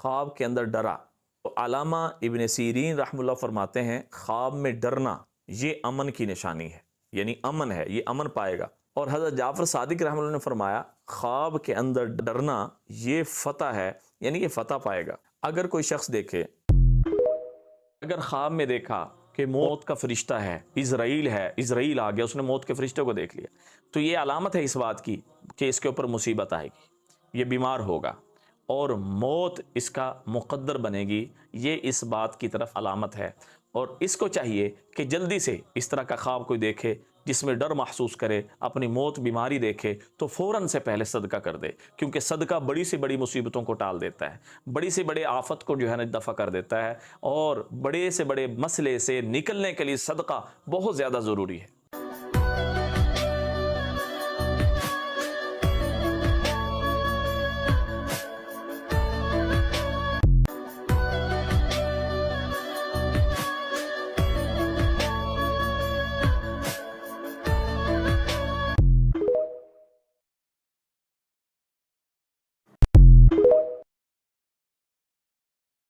خواب کے اندر ڈرا۔ تو علامہ ابن سیرین رحمہ اللہ فرماتے ہیں خواب میں ڈرنا یہ امن کی نشانی ہے، یعنی امن ہے، یہ امن پائے گا۔ اور حضرت جعفر صادق رحمہ اللہ نے فرمایا خواب کے اندر ڈرنا یہ فتح ہے، یعنی یہ فتح پائے گا۔ اگر کوئی شخص دیکھے، اگر خواب میں دیکھا کہ موت کا فرشتہ ہے، اسرائیل آ گیا، اس نے موت کے فرشتے کو دیکھ لیا، تو یہ علامت ہے اس بات کی کہ اس کے اوپر مصیبت آئے گی، یہ بیمار ہوگا اور موت اس کا مقدر بنے گی، یہ اس بات کی طرف علامت ہے۔ اور اس کو چاہیے کہ جلدی سے اس طرح کا خواب کوئی دیکھے جس میں ڈر محسوس کرے، اپنی موت بیماری دیکھے، تو فوراً سے پہلے صدقہ کر دے، کیونکہ صدقہ بڑی سے بڑی مصیبتوں کو ٹال دیتا ہے، بڑی سے بڑے آفت کو جو ہے نا دفع کر دیتا ہے، اور بڑے سے بڑے مسئلے سے نکلنے کے لیے صدقہ بہت زیادہ ضروری ہے۔